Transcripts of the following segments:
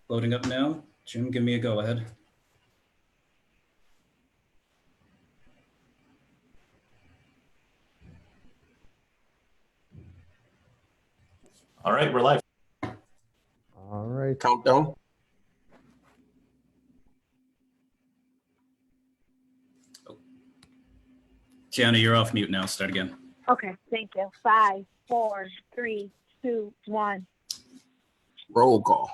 Loading up now. Jim, give me a go ahead. All right, we're live. All right, countdown. Gianna, you're off mute now. Start again. Okay, thank you. 5, 4, 3, 2, 1. Roll call.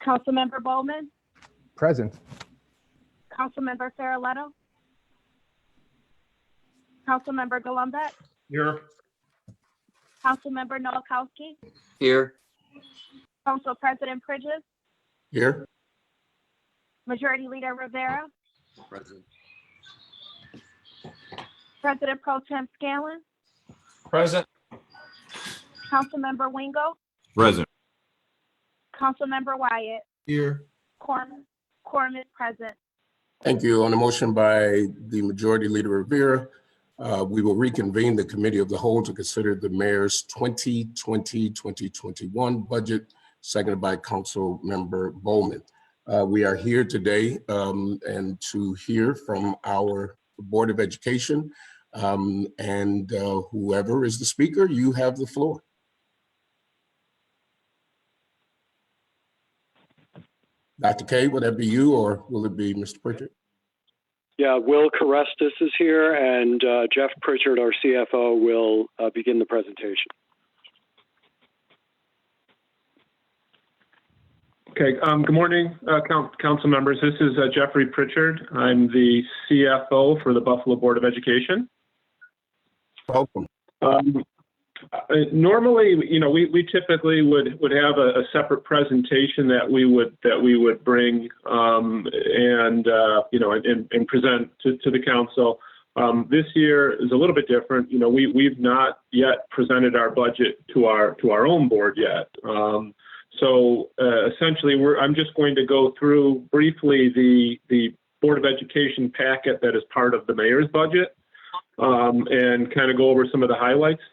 Councilmember Bowman, Present. Councilmember Farrelletto, Councilmember Golombek, Here. Councilmember Nowakowski, Here. Council President Pridges, Here. Majority Leader Rivera, Present. President Pro Tem Scanlon, Present. Councilmember Wingo, Present. Councilmember Wyatt, Here. Quorum is present. Thank you. On the motion by the Majority Leader Rivera, we will reconvene the Committee of the Whole to consider the Mayor's 2020-2021 budget, seconded by Council Member Bowman. We are here today and to hear from our Board of Education, and whoever is the speaker, you have the floor. Dr. K, would that be you or will it be Mr. Pritchard? Yeah, Will Carestis is here, and Jeff Pritchard, our CFO, will begin the presentation. Okay, good morning, council members. This is Jeffrey Pritchard. I'm the CFO for the Buffalo Board of Education. Welcome. Normally, we typically would have a separate presentation that we would bring and present to the council. This year is a little bit different. We've not yet presented our budget to our own board yet. So essentially, I'm just going to go through briefly the Board of Education packet that is part of the mayor's budget and kind of go over some of the highlights.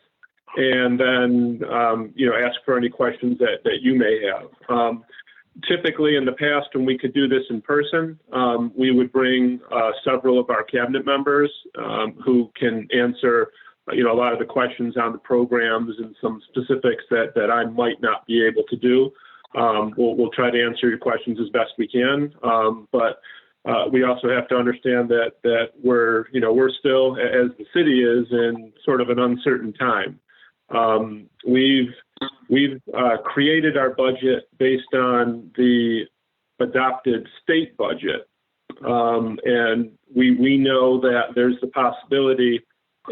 And then, ask for any questions that you may have. Typically in the past, when we could do this in person, we would bring several of our cabinet members who can answer, a lot of the questions on the programs and some specifics that I might not be able to do. We'll try to answer your questions as best we can. But we also have to understand that we're still, as the city is, in sort of an uncertain time. We've created our budget based on the adopted state budget. And we know that there's the possibility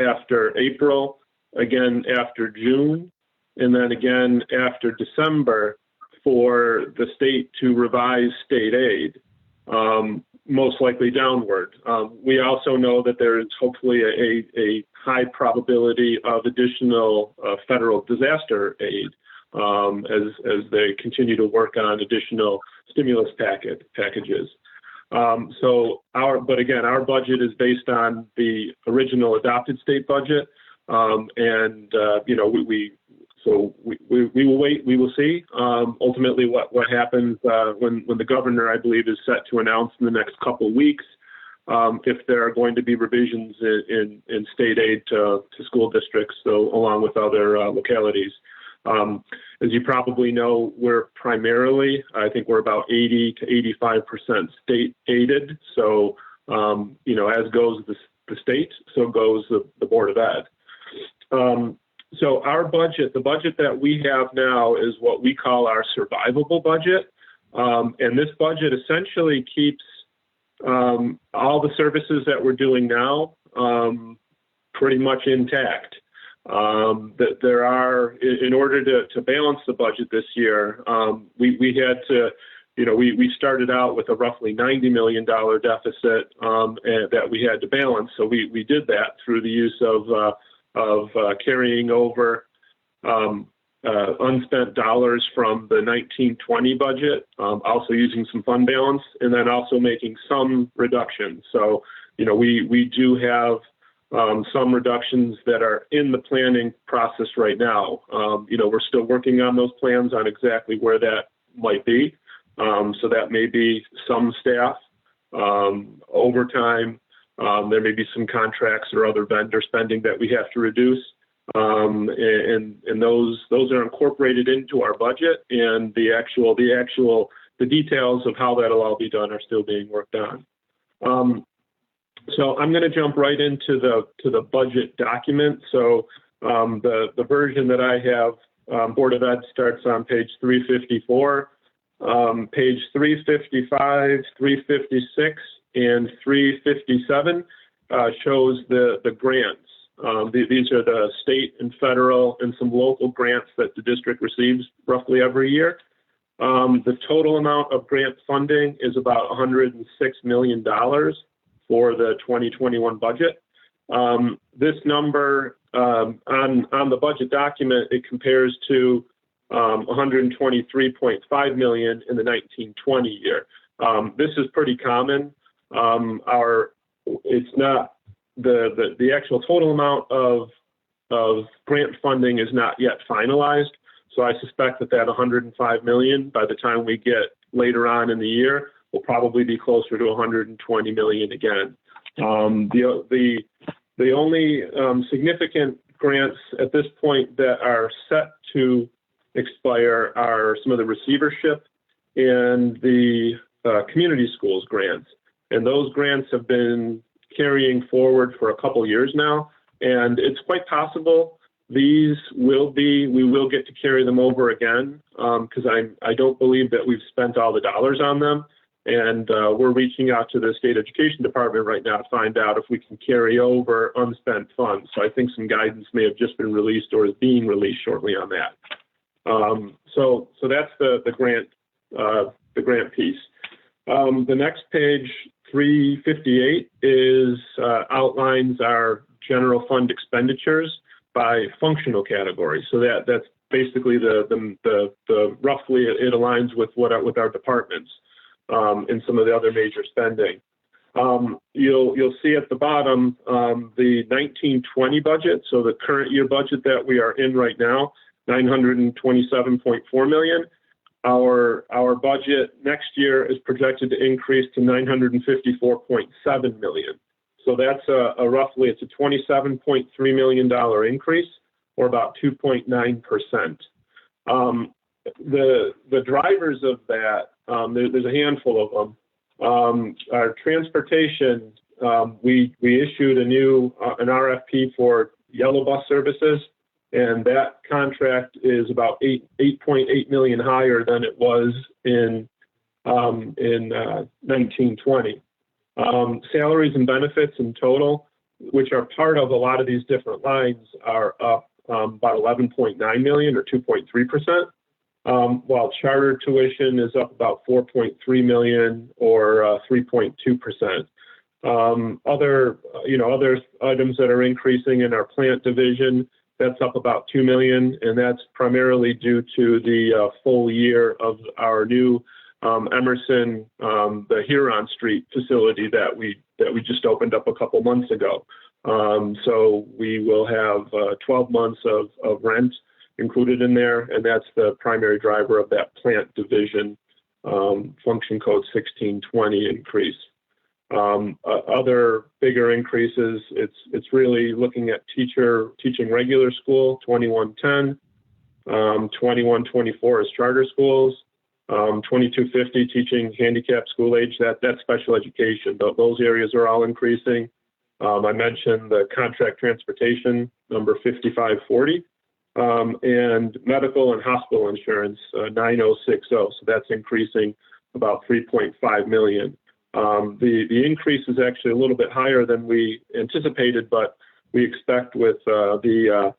after April, again after June, and then again after December for the state to revise state aid, most likely downward. We also know that there is hopefully a high probability of additional federal disaster aid as they continue to work on additional stimulus packages. Our budget is based on the original adopted state budget, we will wait. We will see ultimately what happens when the governor, I believe, is set to announce in the next couple of weeks if there are going to be revisions in state aid to school districts, so along with other localities. As you probably know, we're primarily, I think we're about 80 to 85% state aided. So, as goes the state, so goes the Board of Ed. So our budget, the budget that we have now is what we call our survivable budget. And this budget essentially keeps all the services that we're doing now pretty much intact. That there are, in order to balance the budget this year, we had to, we started out with a roughly $90 million deficit that we had to balance. So we did that through the use of carrying over unspent dollars from the 1920 budget, also using some fund balance, and then also making some reductions. So, we do have some reductions that are in the planning process right now. We're still working on those plans on exactly where that might be. So that may be some staff, overtime. There may be some contracts or other vendor spending that we have to reduce. And those are incorporated into our budget, and the details of how that'll all be done are still being worked on. So I'm going to jump right into the budget document. So the version that I have, Board of Ed, starts on page 354. Page 355, 356, and 357 shows the grants. These are the state and federal and some local grants that the district receives roughly every year. The total amount of grant funding is about $106 million for the 2021 budget. This number on the budget document, it compares to $123.5 million in the 1920 year. This is pretty common. It's not the actual total amount of grant funding is not yet finalized. So I suspect that $105 million, by the time we get later on in the year, will probably be closer to $120 million again. The only significant grants at this point that are set to expire are some of the receivership and the community schools grants. And those grants have been carrying forward for a couple years now. And it's quite possible we will get to carry them over again, because I don't believe that we've spent all the dollars on them. And we're reaching out to the state education department right now to find out if we can carry over unspent funds. So I think some guidance may have just been released or is being released shortly on that. So that's the grant piece. The next page, 358, outlines our general fund expenditures by functional category. So that's basically the roughly it aligns with our departments and some of the other major spending. You'll see at the bottom the 1920 budget. So the current year budget that we are in right now, $927.4 million. Our budget next year is projected to increase to $954.7 million. So that's roughly it's a $27.3 million increase, or about 2.9%. The drivers of that, there's a handful of them. Our transportation, we issued an RFP for yellow bus services, and that contract is about $8.8 million higher than it was in 1920. Salaries and benefits in total, which are part of a lot of these different lines, are up about $11.9 million, or 2.3%, while charter tuition is up about $4.3 million, or 3.2%. Other items that are increasing in our plant division, that's up about $2 million, and that's primarily due to the full year of our new Emerson, the Huron Street facility that we just opened up a couple months ago. So we will have 12 months of rent included in there, and that's the primary driver of that plant division function code 1620 increase. Other bigger increases, it's really looking at teaching regular school, 2110, 2124 is charter schools, 2250 teaching handicapped school age, that's special education. Those areas are all increasing. I mentioned the contract transportation, number 5540, and medical and hospital insurance, 9060. So that's increasing about $3.5 million. The increase is actually a little bit higher than we anticipated, but we expect with the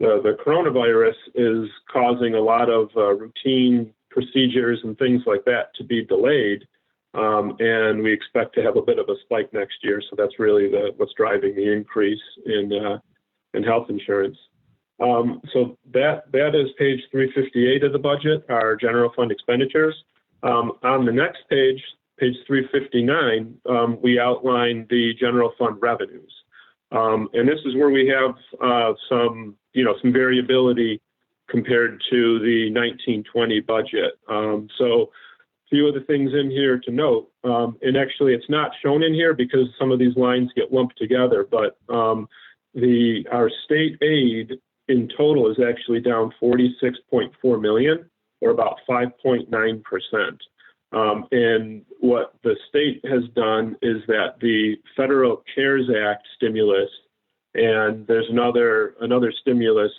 coronavirus is causing a lot of routine procedures and things like that to be delayed, and we expect to have a bit of a spike next year. So that's really what's driving the increase in health insurance. So that is page 358 of the budget, our general fund expenditures. On the next page 359, we outline the general fund revenues. And this is where we have some variability compared to the 1920 budget. So few of the things in here to note, and actually it's not shown in here because some of these lines get lumped together, but our state aid in total is actually down 46.4 million, or about 5.9%. And what the state has done is that the Federal CARES Act stimulus, and there's another stimulus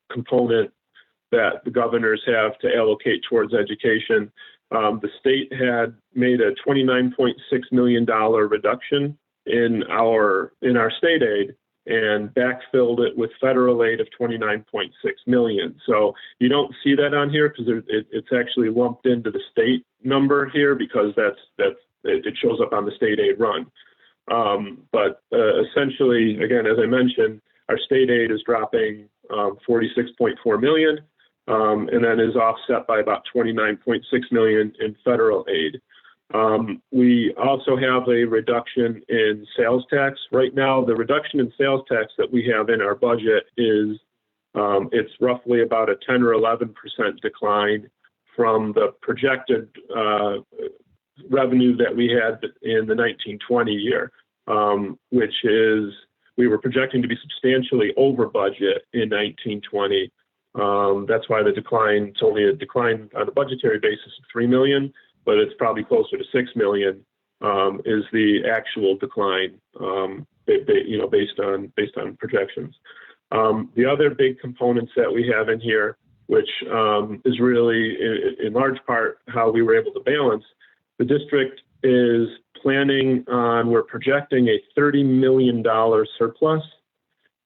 component that the governors have to allocate towards education. The state had made a $29.6 million reduction in our state aid and backfilled it with federal aid of $29.6 million. So you don't see that on here because it's actually lumped into the state number here because it shows up on the state aid run. But essentially, again, as I mentioned, our state aid is dropping 46.4 million, and then is offset by about 29.6 million in federal aid. We also have a reduction in sales tax. Right now, the reduction in sales tax that we have in our budget is it's roughly about a 10 or 11% decline from the projected revenue that we had in the 1920 year, which is we were projecting to be substantially over budget in 1920. That's why the decline, it's only a decline on a budgetary basis of 3 million, but it's probably closer to 6 million is the actual decline, based on projections. The other big components that we have in here, which is really in large part how we were able to balance, the district is planning on, we're projecting a $30 million surplus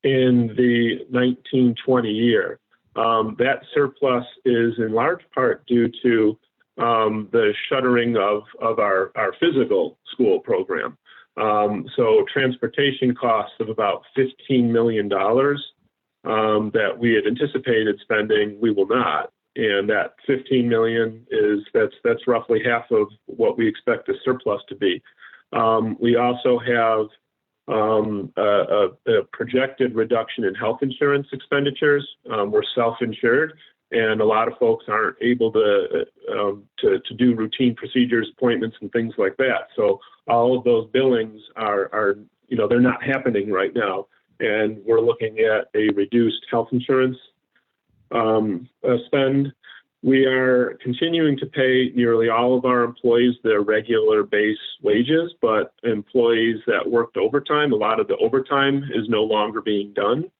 in the 1920 year. That surplus is in large part due to the shuttering of our physical school program. So transportation costs of about $15 million that we had anticipated spending, we will not. And that 15 million that's roughly half of what we expect the surplus to be. We also have a projected reduction in health insurance expenditures. We're self-insured, and a lot of folks aren't able to do routine procedures, appointments, and things like that. So all of those billings are they're not happening right now, and we're looking at a reduced health insurance spend. We are continuing to pay nearly all of our employees their regular base wages, but employees that worked overtime, a lot of the overtime is no longer being done.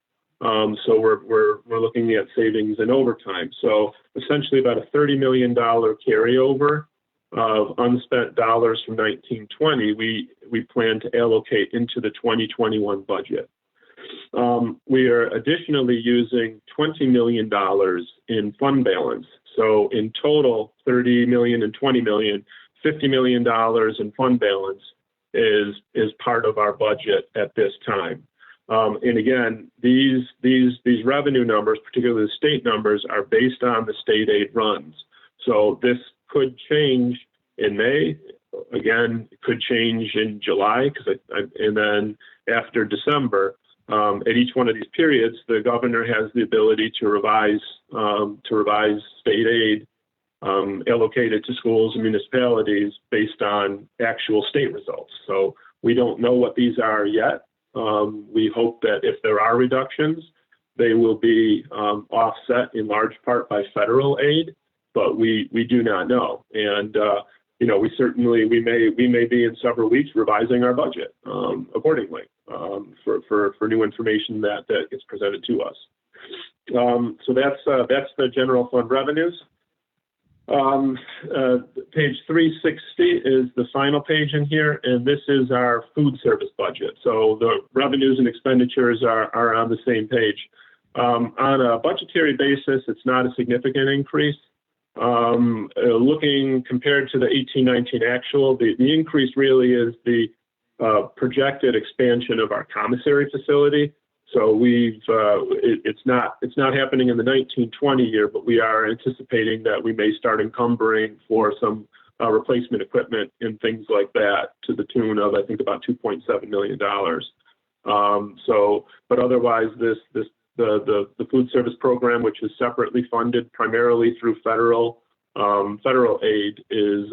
So we're looking at savings in overtime. So essentially about a $30 million carryover of unspent dollars from 1920, we plan to allocate into the 2021 budget. We are additionally using $20 million in fund balance. So in total, 30 million and 20 million, $50 million in fund balance is part of our budget at this time. And again, these revenue numbers, particularly the state numbers, are based on the state aid runs. So this could change in May. Again, it could change in July, and then after December. At each one of these periods, the governor has the ability to revise state aid allocated to schools and municipalities based on actual state results. So we don't know what these are yet. We hope that if there are reductions, they will be offset in large part by federal aid, but we do not know. And we may be in several weeks revising our budget accordingly for new information that gets presented to us. So that's the general fund revenues. Page 360 is the final page in here, and this is our food service budget. So the revenues and expenditures are on the same page. On a budgetary basis, it's not a significant increase. Looking compared to the 18-19 actual, the increase really is the projected expansion of our commissary facility. So it's not happening in the 1920 year, but we are anticipating that we may start encumbering for some replacement equipment and things like that to the tune of, I think, about $2.7 million. But otherwise, the food service program, which is separately funded primarily through federal federal aid is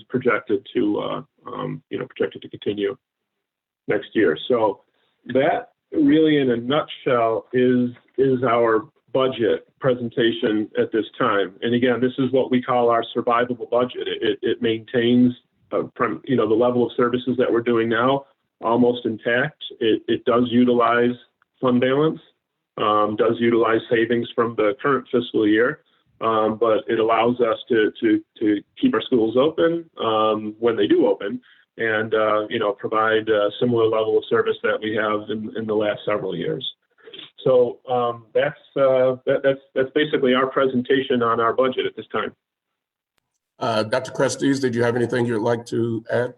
projected to projected to continue next year. So that really, in a nutshell, is our budget presentation at this time. And again, this is what we call our survivable budget. It maintains from the level of services that we're doing now almost intact. It does utilize fund balance, does utilize savings from the current fiscal year, but it allows us to keep our schools open when they do open, and provide a similar level of service that we have in the last several years. So that's basically our presentation on our budget at this time. Dr. Crestes, did you have anything you'd like to add?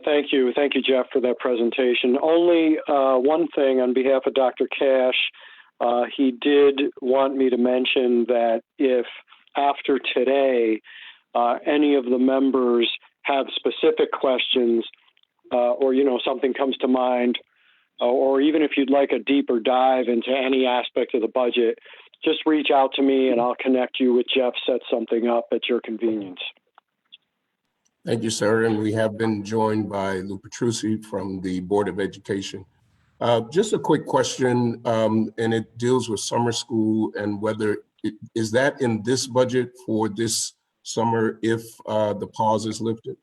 Thank you, Jeff, for that presentation. Only one thing on behalf of Dr. Cash. He did want me to mention that if after today any of the members have specific questions or something comes to mind, or even if you'd like a deeper dive into any aspect of the budget, just reach out to me and I'll connect you with Jeff, set something up at your convenience. Thank you, sir. And we have been joined by Lou Petrucci from the Board of Education. Just a quick question, and it deals with summer school and whether is that in this budget for this summer if the pause is lifted?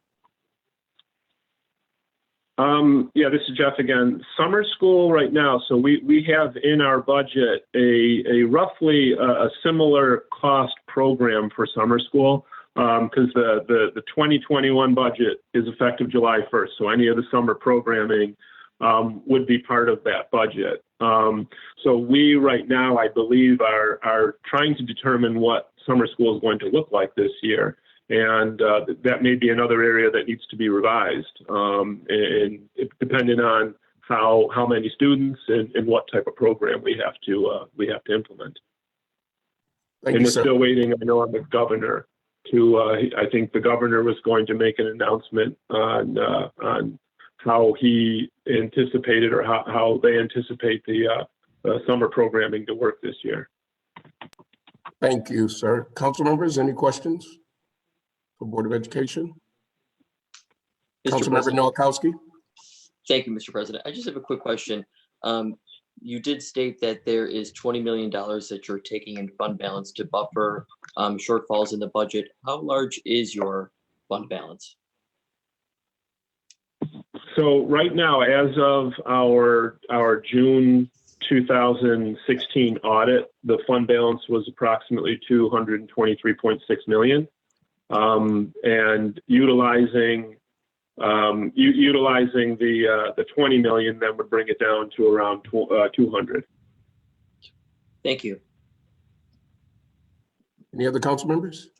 Yeah, this is Jeff again. Summer school right now. So we have in our budget a roughly a similar cost program for summer school because the 2021 budget is effective July 1st. So any of the summer programming would be part of that budget. So we right now, I believe, are trying to determine what summer school is going to look like this year. And that may be another area that needs to be revised, and depending on how many students and what type of program we have to implement. Thank and you, we're sir. still waiting, I know, on the governor to. I think the governor was going to make an announcement on how he anticipated or how they anticipate the summer programming to work this year. Thank you, sir. Council members, any questions for Board of Education? Councilmember Nowakowski. Thank you, Mr. President. I just have a quick question. You did state that there is $20 million that you're taking in fund balance to buffer shortfalls in the budget. How large is your fund balance? So right now, as of our June 2016 audit, the fund balance was approximately $223.6 million. And utilizing the 20 million, then would bring it down to around 200. Thank you. Any other council members?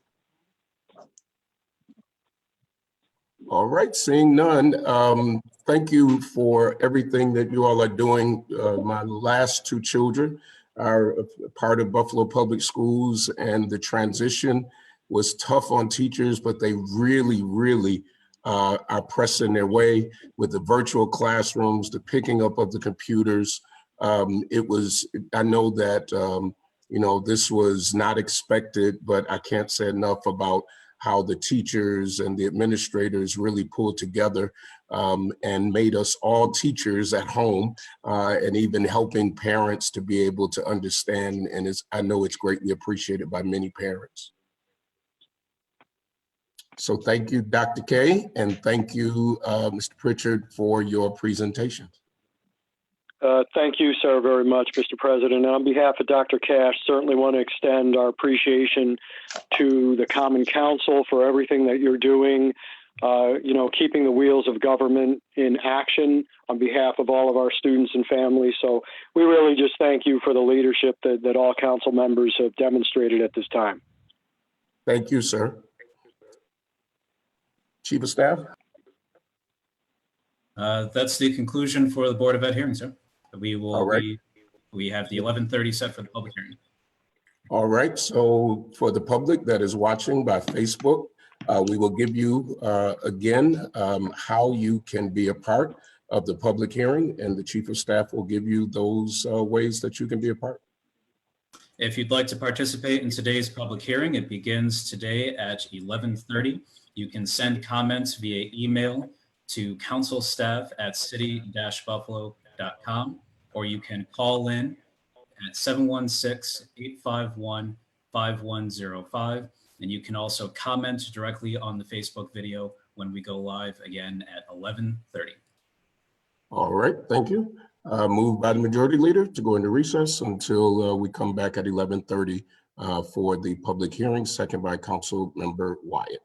All right, seeing none. Thank you for everything that you all are doing. My last two children are a part of Buffalo Public Schools, and the transition was tough on teachers, but they really are pressing their way with the virtual classrooms, the picking up of the computers. I know that, this was not expected, but I can't say enough about how the teachers and the administrators really pulled together and made us all teachers at home, and even helping parents to be able to understand. And I know it's greatly appreciated by many parents. So thank you, Dr. K, and thank you, Mr. Pritchard, for your presentation. Thank you, sir, very much, Mr. President. On behalf of Dr. Cash, certainly want to extend our appreciation to the Common Council for everything that you're doing, keeping the wheels of government in action on behalf of all of our students and families. So we really just thank you for the leadership that all council members have demonstrated at this time. Thank you, sir. Chief of Staff? That's the conclusion for the Board of Ed hearing, sir. We will All right. we have the 11:30 set for the public hearing. All right, so for the public that is watching by Facebook, we will give you again how you can be a part of the public hearing, and the Chief of Staff will give you those ways that you can be a part. If you'd like to participate in today's public hearing, it begins today at 11:30. You can send comments via email to councilstaff@city-buffalo.com, or you can call in at 716-851-5105. And you can also comment directly on the Facebook video when we go live again at 11:30. All right, thank you. Moved by the Majority Leader to go into recess until we come back at 11:30 for the public hearing, second by Council Member Wyatt.